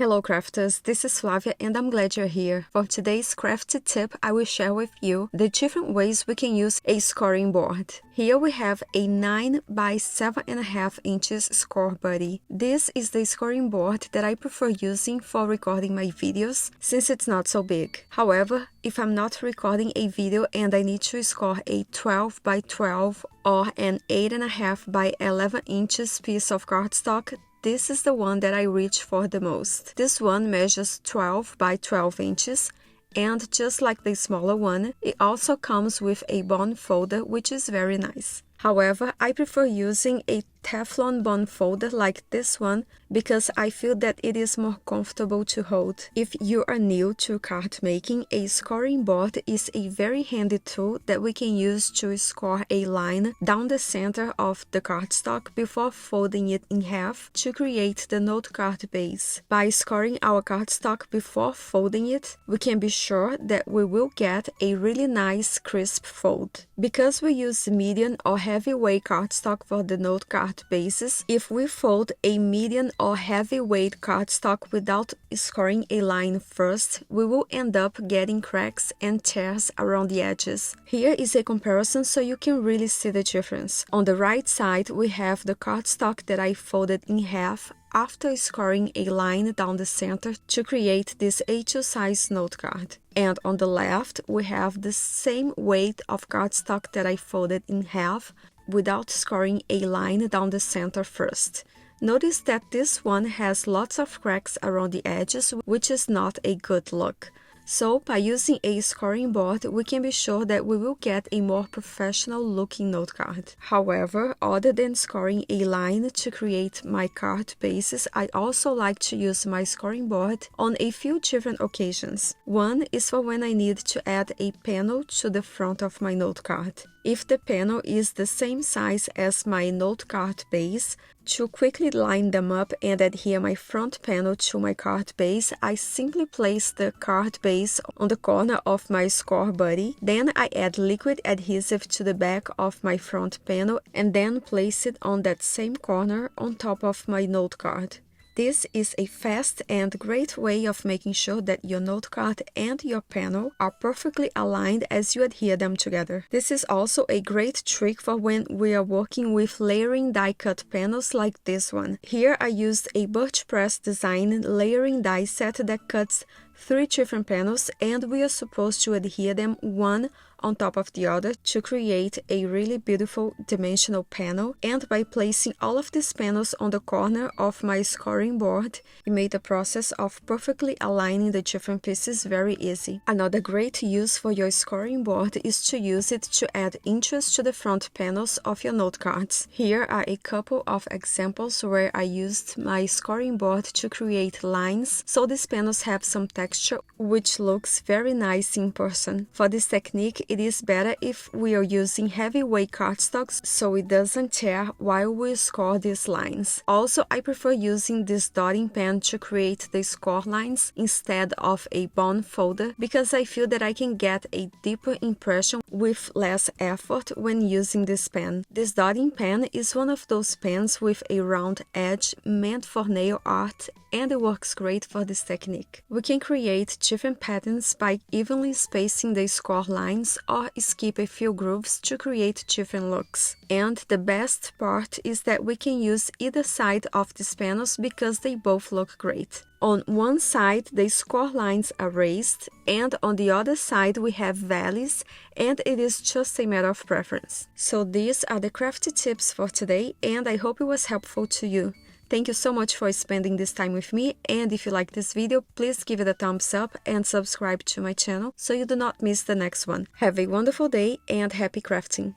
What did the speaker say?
Hello crafters, this is Flavia and I'm glad you're here. For today's crafty tip, I will share with you the different ways we can use a scoring board. Here we have a 9 by 7.5 inches score buddy. This is the scoring board that I prefer using for recording my videos since it's not so big. However, if I'm not recording a video and I need to score a 12 by 12 or an 8.5 by 11 inches piece of cardstock, this is the one that I reach for the most. This one measures 12 by 12 inches, and just like the smaller one, it also comes with a bond folder, which is very nice. However, I prefer using a Teflon bond folder like this one because I feel that it is more comfortable to hold. If you are new to card making, a scoring board is a very handy tool that we can use to score a line down the center of the cardstock before folding it in half to create the note card base. By scoring our cardstock before folding it, we can be sure that we will get a really nice crisp fold. Because we use medium or heavyweight cardstock for the note card bases, if we fold a medium or heavyweight cardstock without scoring a line first, we will end up getting cracks and tears around the edges. Here is a comparison so you can really see the difference. On the right side, we have the cardstock that I folded in half after scoring a line down the center to create this A2 size note card. And on the left, we have the same weight of cardstock that I folded in half without scoring a line down the center first. Notice that this one has lots of cracks around the edges, which is not a good look. So, by using a scoring board, we can be sure that we will get a more professional looking note card. However, other than scoring a line to create my card bases, I also like to use my scoring board on a few different occasions. One is for when I need to add a panel to the front of my note card. If the panel is the same size as my note card base, to quickly line them up and adhere my front panel to my card base, I simply place the card base on the corner of my score buddy. Then I add liquid adhesive to the back of my front panel and then place it on that same corner on top of my note card. This is a fast and great way of making sure that your note card and your panel are perfectly aligned as you adhere them together. This is also a great trick for when we are working with layering die cut panels like this one. Here I used a Birch Press design layering die set that cuts 3 different panels, and we are supposed to adhere them one on top of the other to create a really beautiful dimensional panel. And by placing all of these panels on the corner of my scoring board, it made the process of perfectly aligning the different pieces very easy. Another great use for your scoring board is to use it to add interest to the front panels of your note cards. Here are a couple of examples where I used my scoring board to create lines, so these panels have some texture which looks very nice in person. For this technique, it is better if we are using heavyweight cardstocks so it doesn't tear while we score these lines. Also, I prefer using this dotting pen to create the score lines instead of a bond folder because I feel that I can get a deeper impression with less effort when using this pen. This dotting pen is one of those pens with a round edge meant for nail art, and it works great for this technique. We can create different patterns by evenly spacing the score lines or skip a few grooves to create different looks. And the best part is that we can use either side of these panels because they both look great. On one side, the score lines are raised, and on the other side we have valleys, and it is just a matter of preference. So these are the crafty tips for today, and I hope it was helpful to you. Thank you so much for spending this time with me, and if you like this video, please give it a thumbs up and subscribe to my channel so you do not miss the next one. Have a wonderful day and happy crafting!